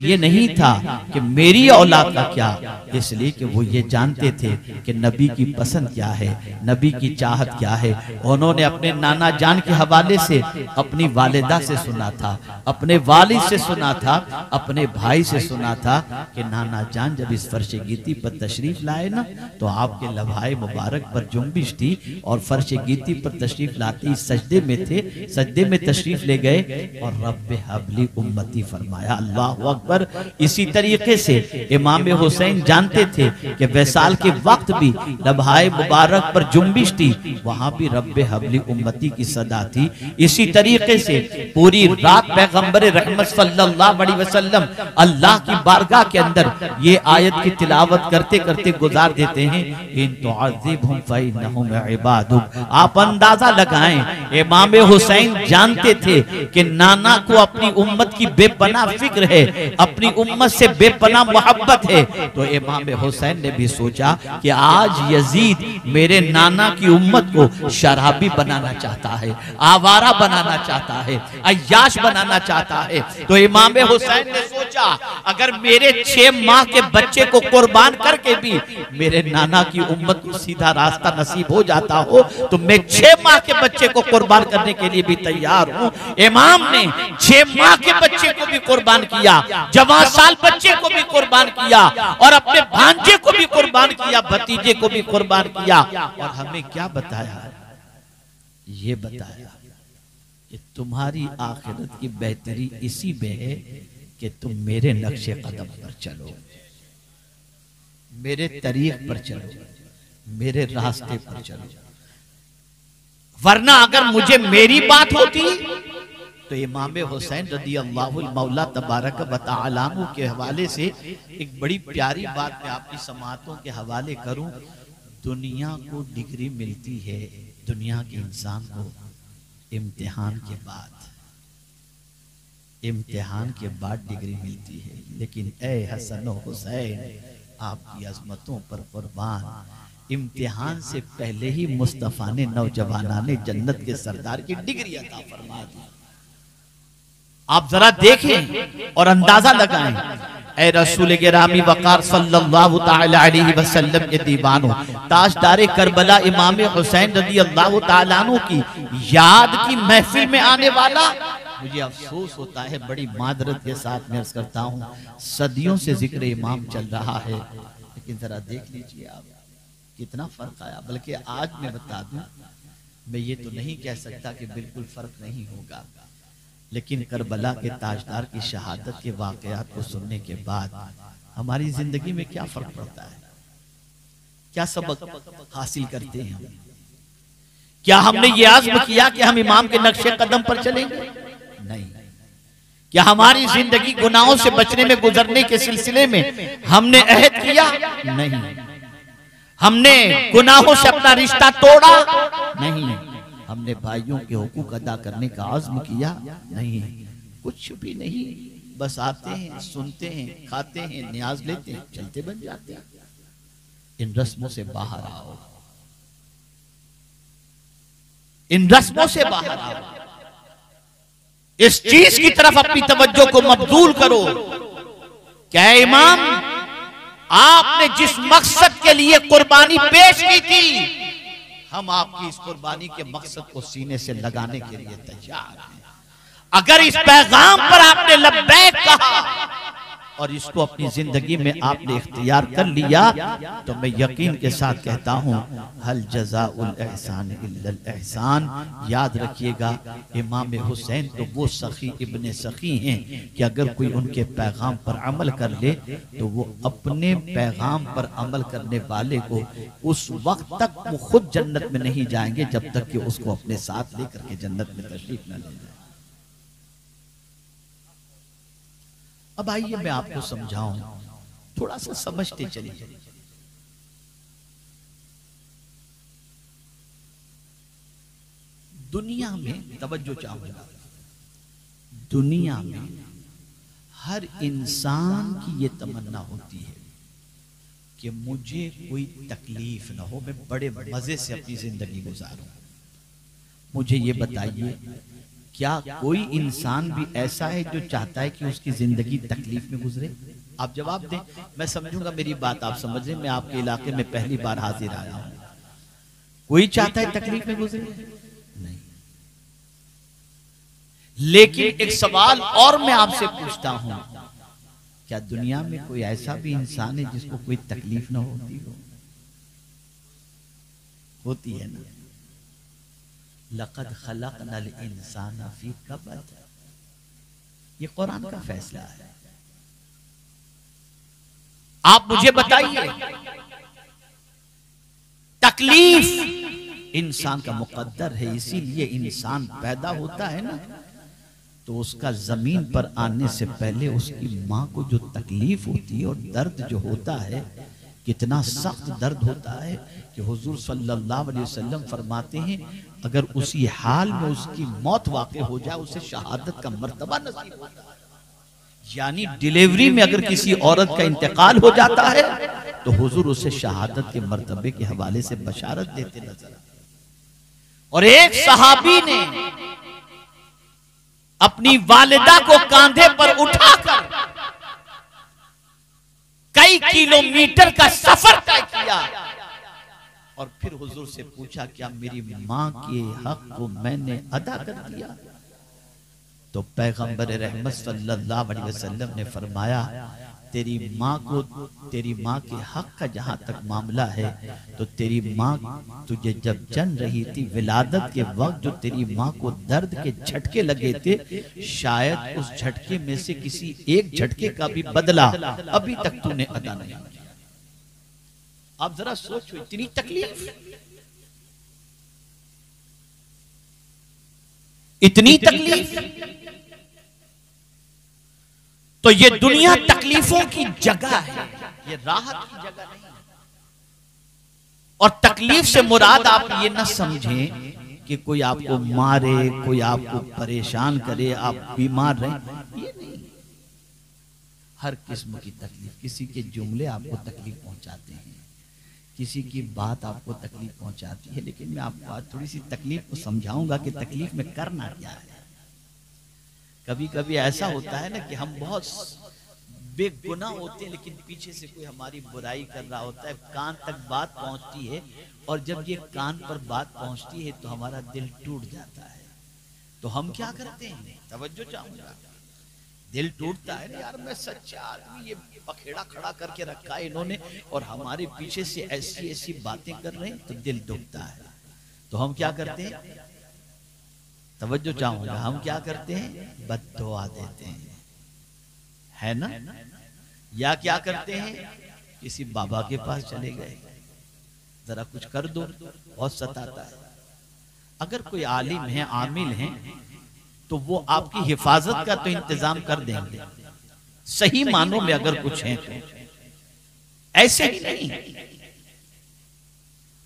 ये नहीं था कि मेरी औलाद का क्या, इसलिए कि वो ये जानते थे कि नबी की पसंद क्या है, नबी की चाहत क्या है। उन्होंने अपने नाना जान के हवाले से अपनी वालिदा से सुना था, अपने वालिद से सुना था, अपने भाई से सुना था कि नाना जान जब इस फर्श गीती पर तशरीफ लाए ना तो आपके लभाए मुबारक पर जुम्बिश थी और फर्श गीती पर तशरीफ लाते ही सजदे में थे, सजदे में तशरीफ ले गए और रब्बे हबली उम्मती फरमाया। अल्लाह अकबर। इसी तरीके से इमाम हुसैन जानते थे कि वैसाल के वक्त भी लम्हाए मुबारक पर जुम्बिश थी, वहां भी रब्बे हबली उम्मती की सदा थी। इसी तरीके से पूरी रात पैगंबर रहमत सल्लल्लाहु अलैहि वसल्लम अल्लाह की बारगाह के अंदर ये आयत की तिलावत करते करते गुजार देते हैं, इन तुअज़्ज़िबहुम फइन्नहुम इबादुक। आप अंदाजा लगाएं, इमाम हुसैन जानते थे कि नाना को अपनी उम्मत की बेपनाह फिक्र है, अपनी उम्मत से बेपनाह मोहब्बत है। तो इमाम हुसैन ने भी सोचा कि आज यजीद मेरे नाना की उम्मत को शराबी बनाना चाहता है, आवारा बनाना चाहता है, अय्याश बनाना चाहता है। तो इमाम हुसैन ने सोचा अगर मेरे 6 माह के बच्चे को कुर्बान करके भी मेरे नाना की उम्मत को सीधा रास्ता नसीब हो जाता हो तो मैं 6 माह के बच्चे को कुर्बान करने के लिए भी तैयार हूं। इमाम ने 6 माह के बच्चे को भी कुर्बान किया, जवान साल बच्चे को भी कुर्बान किया और अपने भांजे को भी कुर्बान किया, भतीजे को भी कुर्बान किया। और हमें क्या बताया? ये बताया कि तुम्हारी आखिरत की बेहतरी इसी में है कि तुम मेरे नक्शे कदम पर चलो, मेरे तरीक पर चलो, मेरे रास्ते पर चलो। वरना अगर मुझे मेरी बात होती तो इमाम हुसैन रज़ियल्लाहु मौला तबारक व तआला अन्हु के हवाले से एक बड़ी प्यारी बात मैं आपकी समाअतों के हवाले करूं। दुनिया को डिग्री मिलती है, दुनिया के इंसान को इम्तिहान के बाद, इम्तिहान के बाद डिग्री मिलती है। लेकिन ए हसन और हुसैन आपकी अजमतों पर कुर्बान, इम्तिहान से पहले ही मुस्तफा ने नौजवाना ने जन्नत के सरदार की डिग्री अता फरमा दी। आप जरा देखें और अंदाजा लगाएं, ए रसूल गिरामी वक़ार सल्लल्लाहु तआला अलैहि वसल्लम के दीवानों, ताजदारे करबला इमाम हुसैन रज़ियल्लाहु तआला अन्हु की याद की महफिल में आने वाला मुझे अफसोस होता है, बड़ी मादरत के साथ मैं अर्ज करता हूँ, सदियों से जिक्र इमाम चल रहा है, लेकिन जरा देख लीजिए आप कितना फर्क आया। बल्कि आज मैं बता दूं, मैं ये तो नहीं कह सकता कि बिल्कुल फर्क नहीं होगा, लेकिन करबला के ताजदार की शहादत के वाकयात को सुनने के बाद हमारी जिंदगी में क्या फर्क पड़ता है, क्या सबक हासिल करते हैं हम? क्या हमने ये आज़्म किया कि हम इमाम के नक्शे कदम पर चलेंगे? नहीं। क्या हमारी जिंदगी गुनाहों से बचने में गुजरने के सिलसिले में हमने अहद किया? नहीं। हमने गुनाहों से अपना रिश्ता तोड़ा? नहीं। हमने भाइयों के हुकूक अदा करने का आज़्म किया? नहीं। कुछ भी नहीं, बस आते हैं, सुनते हैं, खाते हैं, न्याज लेते हैं, चलते बन जाते हैं। इन रस्मों से बाहर आओ, इन रस्मों से बाहर आओ, इस चीज की तरफ अपनी तवज्जो को मबजूल करो। क्या इमाम, आपने जिस मकसद के लिए कुर्बानी पेश की थी, हम आपकी इस कुर्बानी के मकसद को सीने से लगाने के लिए तैयार हैं। अगर इस पैगाम पर आपने लब्बैक कहा और इसको अपनी जिंदगी में आपने इख्तियार कर लिया तो मैं यकीन के साथ कहता हूं, हल जज़ाउल एहसान इल्लल एहसान। याद रखिएगा, इमाम हुसैन तो वो सखी इब्ने सखी हैं कि अगर कोई उनके पैगाम पर अमल कर ले तो वो अपने पैगाम पर अमल करने वाले को उस वक्त तक वो खुद जन्नत में नहीं जाएंगे जब तक कि उसको अपने साथ लेकर के जन्नत में तशरीफ न ले जाए। अब आइए मैं आपको समझाऊं, थोड़ा सा समझते चलिए। दुनिया में तवज्जो चाहूंगा, दुनिया में हर इंसान की ये तमन्ना होती है कि मुझे कोई तकलीफ ना हो, मैं बड़े मजे से अपनी जिंदगी गुजारूं। मुझे ये बताइए क्या कोई इंसान भी ऐसा है जो चाहता है कि उसकी जिंदगी तकलीफ में गुजरे? आप जवाब दें, मैं समझूंगा मेरी बात आप समझ लें। मैं आपके इलाके में पहली बार हाजिर आया हूं। कोई चाहता है तकलीफ में गुजरे? नहीं। लेकिन एक सवाल और मैं आपसे पूछता हूं, क्या दुनिया में कोई ऐसा भी इंसान है जिसको कोई तकलीफ ना होती हो? होती है ना। लक़द ख़लक़नल इंसान फ़ी कबद, ये कुरान का फैसला है। आप मुझे बताइए, तकलीफ इंसान का मुकद्दर है, इसीलिए इंसान पैदा होता है ना, तो उसका जमीन पर आने से पहले उसकी माँ को जो तकलीफ होती है और दर्द जो होता है, कितना सख्त दर्द होता है कि हुजूर सल्लल्लाहु अलैहि वसल्लम फरमाते हैं, अगर उसी हाल में उसकी मौत वाक़ई हो जाए उसे शहादत का मर्तबा नसीब होता है। यानी डिलीवरी में अगर किसी औरत का इंतकाल हो जाता है तो हुजूर उसे शहादत के मर्तबे के हवाले से बशारत देते नजर आते। और एक सहाबी ने अपनी वालिदा को कांधे पर उठाकर कई किलोमीटर का सफर तय किया और फिर हुजूर से पूछा, क्या मेरी माँ के हक को मैंने अदा कर दिया? तो पैगंबर रहमत सल्लल्लाहु अलैहि वसल्लम ने फरमाया, तेरी माँ के हक का जहां तक मामला है तो तेरी माँ तुझे जब जन रही थी, विलादत के वक्त जो तेरी माँ को दर्द के झटके लगे थे, शायद उस झटके में से किसी एक झटके का भी बदला अभी तक तूने अदा नहीं किया। आप जरा सोचो, इतनी तकलीफ, इतनी तकलीफ। तो ये दुनिया तकलीफों की जगह है, ये राहत की जगह नहीं। और तकलीफ से मुराद आप ये ना समझें कि कोई आपको मारे, कोई आपको परेशान करे, आप बीमार रहे, ये नहीं। हर किस्म की तकलीफ, किसी के जुमले आपको तकलीफ पहुंचाते हैं, किसी की बात आपको तकलीफ पहुंचाती है, लेकिन मैं आपको आज थोड़ी सी तकलीफ को समझाऊंगा कि तकलीफ में करना क्या है। कभी कभी ऐसा होता है ना कि हम बहुत बेगुनाह होते हैं, लेकिन पीछे से कोई हमारी बुराई कर रहा होता है, कान तक बात पहुंचती है, और जब ये कान पर बात पहुंचती है तो हमारा दिल टूट जाता है। तो हम क्या करते हैं, तवज्जो चाहूंगा, दिल टूटता है ना, यार मैं सच्चा आदमी, ये पखेड़ा खड़ा करके रखा है इन्होंने और हमारे पीछे से ऐसी ऐसी बातें कर रहे हैं, तो दिल दुखता है। तो हम क्या करते हैं, तवज्जो चाहूंगा, हम क्या करते हैं, बद्दुआ देते हैं, है ना, या क्या करते हैं, किसी बाबा के पास चले गए, जरा कुछ कर दो, बहुत सताता है। अगर कोई आलिम है, आमिल है, तो वो आपकी हिफाजत का तो इंतजाम कर देंगे, सही मानों में अगर कुछ है तो, ऐसे ही नहीं।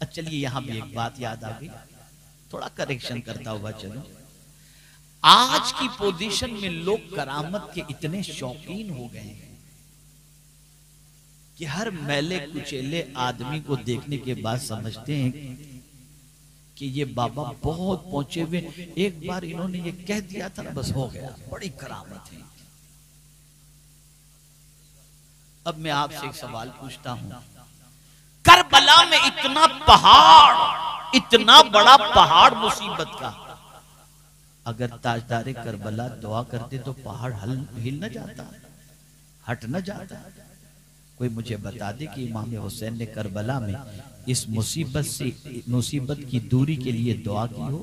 चलिए यहां भी एक बात याद आ गई, थोड़ा करेक्शन करता हुआ चलो। आज की पोजीशन में लोग करामत के इतने शौकीन हो गए हैं कि हर मैले कुचेले आदमी को देखने के बाद समझते हैं कि ये बाबा बहुत पहुंचे हुए, एक बार इन्होंने ये कह दिया था ना, बस हो गया, बड़ी करामत है। अब मैं आपसे एक सवाल पूछता हूं, करबला में इतना पहाड़, इतना बड़ा पहाड़ मुसीबत का, अगर ताजदारे करबला दुआ करते तो पहाड़ हिल न जाता, हट न जाता। कोई मुझे बता दे कि इमाम हुसैन ने करबला में इस मुसीबत की दूरी के लिए दुआ की हो।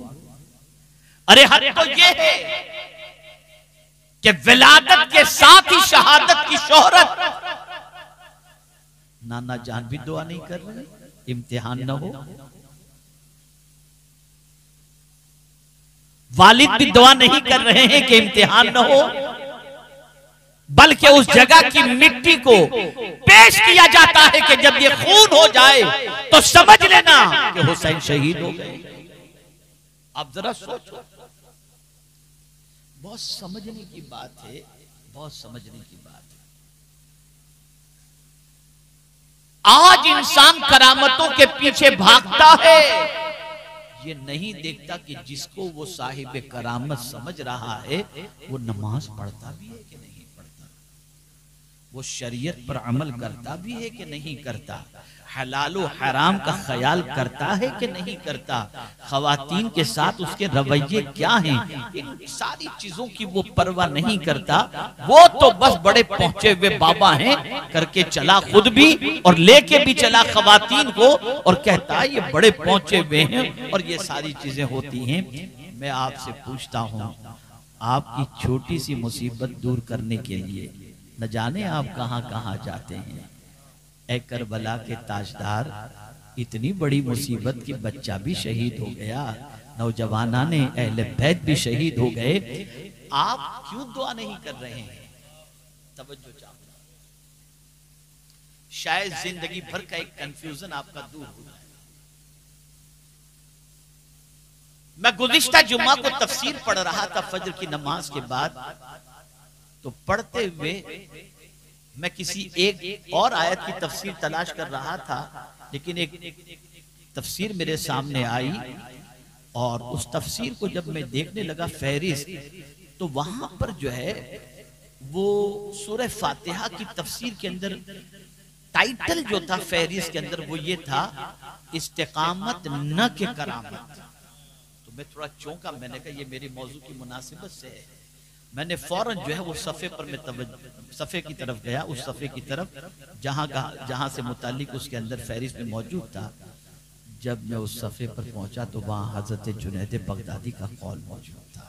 अरे हर तो ये है कि विलादत के साथ ही शहादत की शोहरत, नाना जान भी दुआ नहीं कर रहे, इम्तिहान न हो, वालिद भी दुआ नहीं कर रहे हैं कि इम्तिहान न हो, बल्कि उस जगह की मिट्टी को पेश किया जाता है कि जब ये खून हो जाए तो समझ लेना कि हुसैन शहीद हो गए। आप जरा सोचो, बहुत समझने की बात है, बहुत समझने की बात है। आज इंसान करामतों के पीछे भागता है, ये नहीं देखता कि जिसको वो साहिब करामत समझ रहा है वो नमाज पढ़ता भी है कि नहीं पढ़ता, वो शरीयत पर अमल करता भी है कि नहीं करता, हलाल और हराम का ख्याल करता है कि नहीं करता, खवातीन के साथ उसके रवैये क्या हैं, इन सारी चीजों की वो परवाह नहीं करता। वो तो बस बड़े पहुंचे हुए बाबा हैं, करके चला खुद भी और लेके भी चला खवातीन को, और कहता है ये बड़े पहुंचे हुए हैं और ये सारी चीजें होती हैं। मैं आपसे पूछता हूं, आपकी छोटी सी मुसीबत दूर करने के लिए न जाने आप कहां कहां जाते हैं। ऐ करबला के ताजदार, इतनी बड़ी मुसीबत कि बच्चा भी शहीद हो गया, नौजवाना ने अहले बैत भी शहीद हो गए, आप क्यों दुआ नहीं कर रहे हैं? तवज्जो चाहूंगा, शायद जिंदगी भर का एक कंफ्यूजन आपका दूर हो जाए। मैं गुज़िश्ता जुम्मा को तफसीर पढ़ रहा था फजर की नमाज के बाद, तो पढ़ते हुए मैं किसी एक और आयत की तफसीर तलाश कर रहा था, लेकिन एक तफसीर मेरे सामने आई और उस तफसीर को जब मैं देखने लगा फहरिस्त, तो वहां पर जो है वो सूरह फातिहा की तफसीर के अंदर टाइटल जो था फहरिस्त के अंदर वो ये था, इस्तिकामत न के करामत। तो मैं थोड़ा चौंका, मैंने कहा ये मेरी मौजू की मुनासिबत से है। मैंने फौरन जो है वो सफ़े पर मैं सफ़े की तरफ गया, उस सफ़े की तरफ जहां से मुतालिक उसके अंदर फहरिस्त में मौजूद था। जब मैं उस सफ़े पर पहुंचा तो वहां हजरत जुनैद बगदादी का कौल मौजूद था।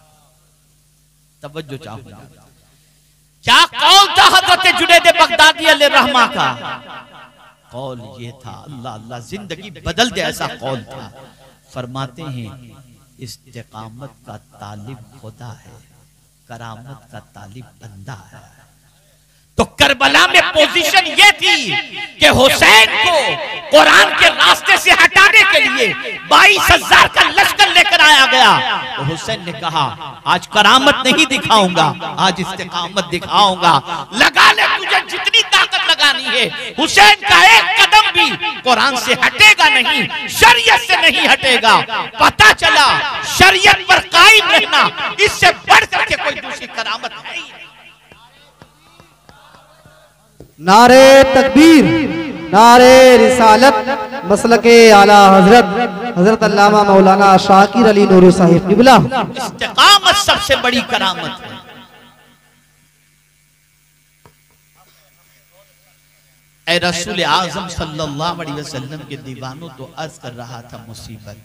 तवज्जो चाहूंगा, क्या कौल था हजरत जुनैद बगदादी अलैहिर्रहमा का? कौल ये था, अल्लाह अल्लाह जिंदगी बदल दे, ऐसा कौल था। फरमाते हैं इस्तिकामत का तालिब खुदा है, करामत का तालिब बंदा है। तो करबला में पोजीशन ये थी कि हुसैन को कुरान के रास्ते से हटाने के लिए 22,000 का लश्कर लेकर आया गया। तो हुसैन ने कहा आज करामत नहीं दिखाऊंगा, आज इस्तिकामत दिखाऊंगा। लगा ले तुझे जितनी ताकत लगानी है, हुसैन का एक कदम भी कुरान से हटेगा नहीं, शरीयत से नहीं हटेगा। पता चला शरीयत पर कायम रहना इससे बढ़ करके कोई दूसरी करामत नहीं। नारे तकबीर, नारे रिसालत, मसलके आला हजरत अल्लामा मौलाना शाकिर अली नूरी साहिब किबला। इस्तिकामत सबसे बड़ी करामत है। ऐ रसूल आज़म सल्लल्लाहु अलैहि वसल्लम के दीवानों, तो अर्ज कर रहा था मुसीबत।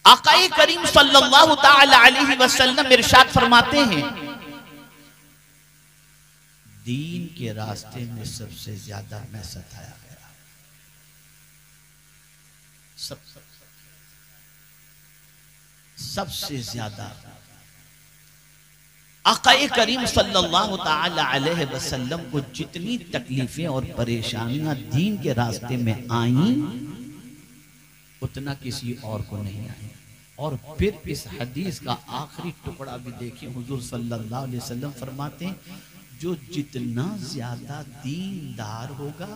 आक़ाए करीम सल्लल्लाहु ताला अलैहि वसल्लम इरशाद फरमाते हैं, दीन के रास्ते में सबसे ज्यादा मैं सताया गया। सबसे ज्यादा आक़ाए करीम सल्लल्लाहु ताला अलैहि वसल्लम को जितनी तकलीफें और परेशानियां दीन के रास्ते में आईं, उतना किसी और को नहीं आई। और फिर इस हदीस का आखिरी टुकड़ा भी देखिए, हुजूर सल्लल्लाहु अलैहि वसल्लम फरमाते हैं जो जितना ज्यादा दीनदार होगा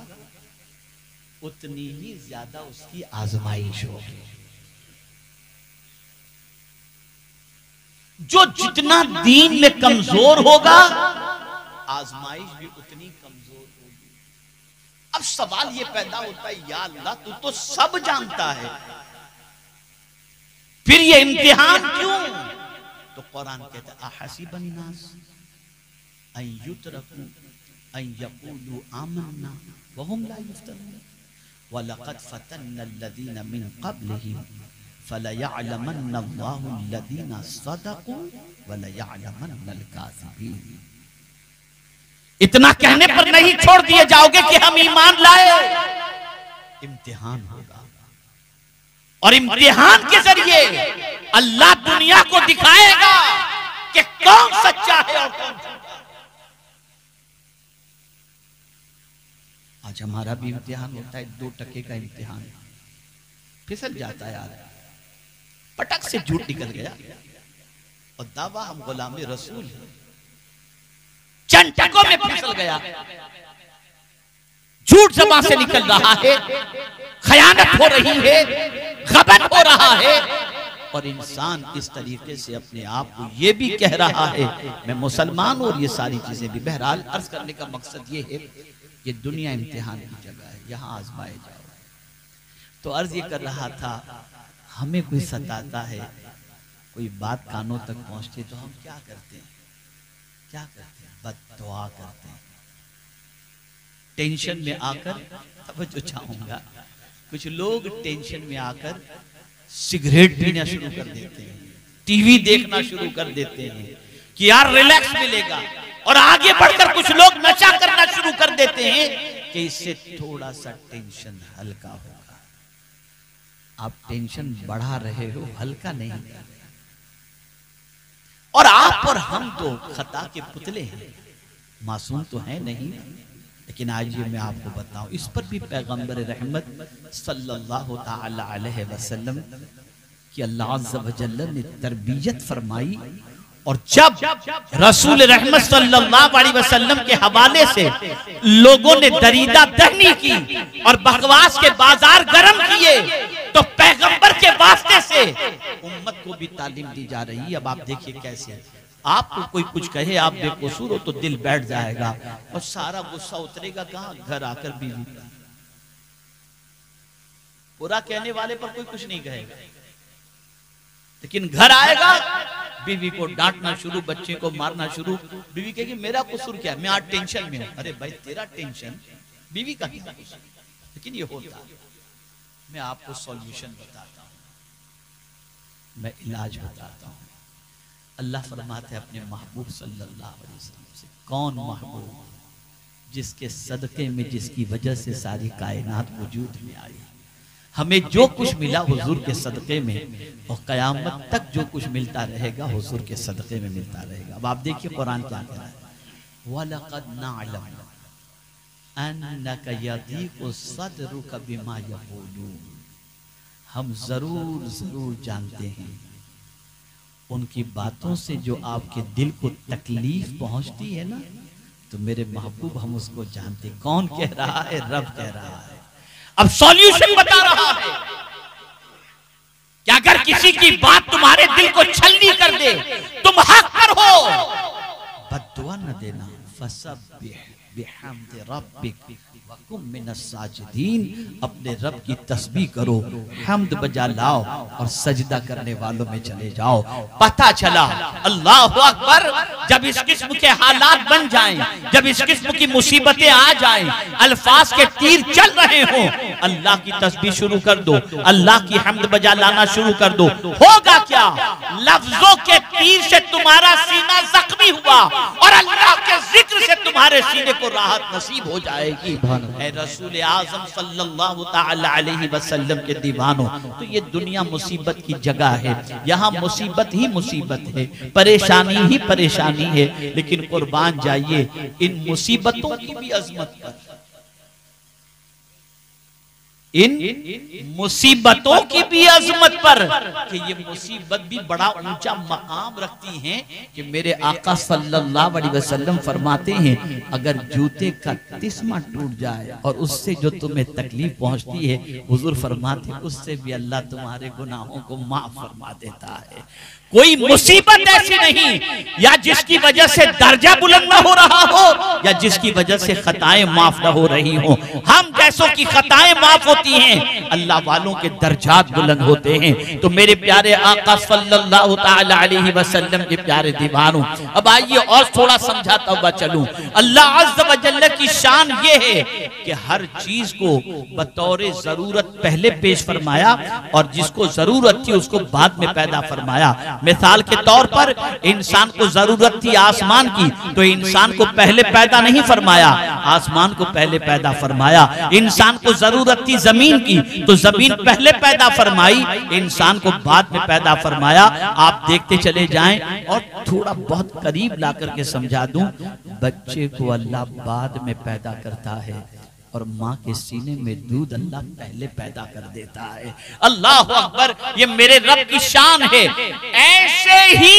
उतनी ही ज्यादा उसकी आजमाइश होगी। जो जितना दीन में कमजोर होगा आजमाइश भी उतनी कमजोर होगी। अब सवाल ये पैदा होता है, या अल्लाह तू तो सब जानता है, फिर ये इम्तिहान क्यों? तो कुरान कहता है अहसीबन नास अन युतरकू अन यक़ूलू आमन्ना व हुम ला युफ्तनून व लक़द फतन्ना अल्लज़ीना मिन क़ब्लिहिम फलयअलमन्ना अल्लाहु अल्लज़ीना सदक़ू व लयअलमन्ना अल-काज़िबीन। इतना कहने पर नहीं छोड़ दिए जाओगे कि हम ईमान लाए, इम्तिहान होगा और इम्तिहान के जरिए अल्लाह दुनिया को दिखाएगा कि कौन सच्चा है और कौन झूठा। आज हमारा भी इम्तिहान होता है, 2 टके का इम्तिहान, फिसल जाता है यार, पटक से झूठ निकल गया और दावा हम गुलामे रसूल हैं, चंद टकों में फिसल गया, झूठ ज़बान से निकल रहा है, खयानत हो रही है, गबन हो रहा है, और इंसान इस तरीके से अपने आप को ये भी कह रहा है मैं मुसलमान हूं, और ये सारी चीजें भी। बहरहाल अर्ज करने का मकसद ये है, ये दुनिया इम्तिहान की जगह है, यहाँ आजमाए जाओ। तो अर्ज ये कर रहा था, हमें कोई सताता है, कोई बात कानों तक पहुंचती तो हम क्या करते हैं? क्या करते हैं? बद्दुआ करते हैं। टेंशन में आकर, तवज्जो चाहूंगा, कुछ लोग टेंशन में आकर सिगरेट पीना शुरू कर देते हैं, टीवी देखना शुरू कर देते हैं कि यार रिलैक्स मिलेगा, और आगे बढ़कर कुछ लोग नशा करना शुरू कर देते हैं कि इससे थोड़ा सा टेंशन हल्का होगा। आप टेंशन बढ़ा रहे हो, हल्का नहीं कर रहे। और आप और हम तो खता के पुतले हैं, मासूम तो है नहीं। लेकिन आज ये मैं आपको बताऊं, इस पर भी पैगंबर रहमत सल्लल्लाहु ताला अलैहि वसल्लम की अल्लाह अज़्ज़ व जल्ल ने तरबियत फरमाई। और जब रसूल रहमत सल्लल्लाहु अलैहि वसल्लम के हवाले से लोगों ने दरीदा दहनी की और बकवास के बाजार गर्म किए, तो पैगंबर के वास्ते से उम्मत को भी तालीम दी जा रही है। अब आप देखिए कैसे आपको कोई कुछ कहे, आप बेकसूर हो तो दिल बैठ जाएगा, और सारा गुस्सा उतरेगा कहां? घर आकर बीवी पर। बुरा कहने वाले पर कोई कुछ नहीं कहेगा, लेकिन घर आएगा बीवी को डांटना शुरू, बच्चे को मारना शुरू। बीवी कहेगी मेरा कसूर क्या है, मैं आज टेंशन में हूं। अरे भाई तेरा टेंशन, बीवी का क्या कसूर? लेकिन ये होता है। मैं आपको सॉल्यूशन बताता हूं, मैं इलाज बताता हूं। अल्लाह फरमाते हैं अपने महबूब सल्लल्लाहु अलैहि वसल्लम से, कौन महबूब? जिसके सदके में, जिसकी वजह से सारी कायनात वजूद में आई। हमें जो कुछ मिला हुजूर के सदके में, और क़यामत तक जो कुछ मिलता रहेगा हुजूर के सदके में मिलता रहेगा। अब आप देखिए कुरान क्या कह रहा है, वलक़द नअलम अन्नका यदीक़ु सदरुका बिमा यक़ूलून। हम जरूर जरूर जानते हैं उनकी बातों से जो आपके दिल को तकलीफ पहुंचती है ना, तो मेरे महबूब हम उसको जानते। कौन कह रहा है? रब कह रहा है। अब सॉल्यूशन बता रहा है कि अगर किसी की बात तुम्हारे दिल को छलनी कर दे, तुम हक पर हो, बद्दुआ न देना। फसब्बिह बिहम्दि रब्बिक वकुम मिनस साजिदीन। अपने रब की तस्बीह करो, हम्द बजा लाओ, और सजदा करने वालों में चले जाओ। पता चला अल्लाह अकबर, जब इस किस्म के हालात बन जाएं, जब इस किस्म की मुसीबतें आ जाएं, अल्फाज के तीर चल रहे हो, अल्लाह की तस्बीह शुरू कर दो, अल्लाह की हम्द बजा लाना शुरू कर दो। होगा क्या? लफ्जों के तीर से तुम्हारा सीना जख्मी हुआ, और अल्लाह के जिक्र से तुम्हारे सीने को राहत नसीब हो जाएगी। रसूल आज़म सल्लल्लाहु ताला अलैहि वसल्लम के दीवानों, तो ये दुनिया मुसीबत की जगह है, यहाँ मुसीबत ही मुसीबत है, परेशानी ही परेशानी है। लेकिन कुर्बान जाइए इन मुसीबतों की भी अजमत पर, इन मुसीबतों की भी अजमत पर, कि ये मुसीबत भी बड़ा ऊंचा मकाम रखती हैं। कि मेरे आका सल्लल्लाहु अलैहि वसल्लम फरमाते हैं, अगर जूते का तिस्मा टूट जाए और उससे जो तुम्हें तकलीफ पहुंचती है, हुजूर फरमाते हैं उससे भी अल्लाह तुम्हारे गुनाहों को माफ फरमा देता है। कोई मुसीबत ऐसी नहीं, या जिसकी वजह से दर्जा बुलंद न हो रहा हो, या जिसकी वजह से खताएं माफ न हो रही हो। हम जैसों की खताएं माफ होती हैं, अल्लाह वालों के दर्जात बुलंद होते हैं। तो मेरे प्यारे आका सल्लल्लाहु ताला अलैहि वसल्लम के प्यारे दीवानों, अब आइए और थोड़ा समझाता हुआ चलूं। अल्लाह अज़्ज़ व जल्ल की शान ये है कि हर चीज को बतौर जरूरत पहले पेश फरमाया, और जिसको जरूरत थी उसको बाद में पैदा फरमाया। मिसाल के तौर पर इंसान को जरूरत थी आसमान की, तो इंसान को पहले पैदा नहीं फरमाया, आसमान को पहले पैदा फरमाया। इंसान को जरूरत थी जमीन की, तो जमीन पहले पैदा फरमाई, इंसान को बाद में पैदा फरमाया। आप देखते चले जाएं, और थोड़ा बहुत करीब ला करके समझा दूं, बच्चे को अल्लाह बाद में पैदा करता है, और माँ के सीने में दूध अल्लाह पहले पैदा कर देता है। अल्लाह अकबर, ये मेरे रब की शान है। ऐसे ही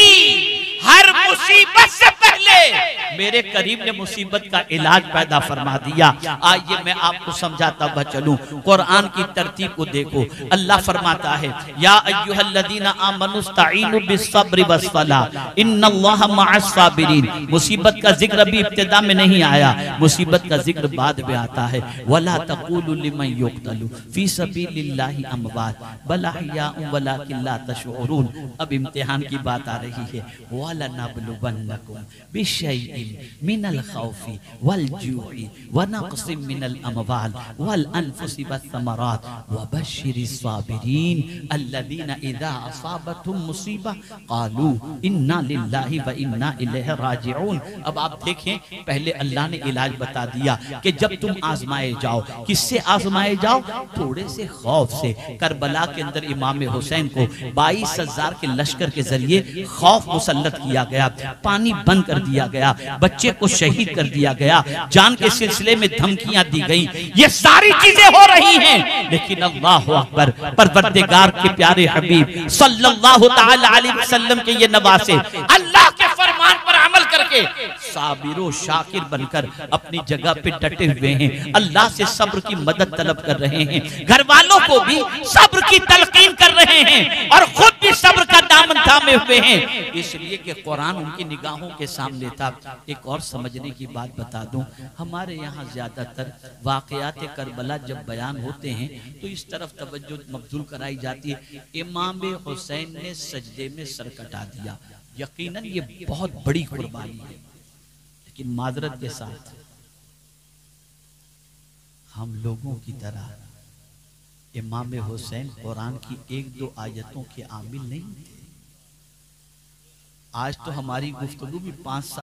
हर मुसीबत से पहले मेरे करीम ने मुसीबत का इलाज पैदा फरमा दिया। आइए मैं आपको समझाता हुआ चलूं, कुरान की तरतीब को देखो। अल्लाह फरमाता है या अय्युहल्लज़ीना आमनुस्तईनु बिस्सब्रि वस्सलाह इन्नल्लाहा मअस साबिरीन। मुसीबत का जिक्र अभी इब्तिदा में नहीं आया, मुसीबत का जिक्र बाद में आता है। वला तक़ूलु लिमन युक़तलु फी सबीलिल्लाहि अमवात बल अहयाउन वलाकिन ला तशऊरून। अब इम्तिहान की बात आ रही है। वलनब्लुवन्नकुम बिशैइन मिनल खौफि वल जूइ व नक़सिम मिनल अमवाल वल अनफुसि वस्समरात वबश्शिरिस साबिरीन अल्लज़ीना इज़ा असाबतहुम मुसीबा क़ालू इन्ना लिल्लाहि व इन्ना इलैहि राजिऊन। अब आप देखें, पहले अल्लाह ने इलाज बता दिया कि जब तुम आजमाए जाओ, किससे आजमाए जाओ? थोड़े से खौफ से। करबला के अंदर इमाम हुसैन को 22,000 के लश्कर के जरिए खौफ मुसल्लत किया गया, पानी बंद कर दिया गया, बच्चे को शहीद कर दिया गया, जान के सिलसिले में धमकियां दी गई। ये सारी चीजें हो रही हैं, लेकिन अल्लाह अकबर, परवरदिगार के प्यारे हबीब सल्लल्लाहु तआला अलैहि वसल्लम के ये नवासे अल्लाह के फरमान पर अमल करके साबिरो शाकिर बनकर अपनी जगह पे डटे हुए हैं। अल्लाह से सब्र की मदद तलब कर रहे हैं, घर वालों को भी सब्र की तलकीन कर रहे हैं और खुद भी सब्र का दामन थामे हुए हैं, इसलिए कि कुरान उनकी निगाहों के सामने था। एक और समझने की बात बता दूं, हमारे यहाँ ज्यादातर वाकयात करबला जब बयान होते हैं तो इस तरफ तवज्जो मबजूल कराई जाती है, इमाम हुसैन ने सजदे में सर कटा दिया। यकीनन ये बहुत बड़ी कुर्बानी है, लेकिन माजरत के साथ हम लोगों की तरह इमाम हुसैन कुरान की 1-2 आयतों के आमिल नहीं थे। आज तो हमारी गुफ्तगू भी 5 साल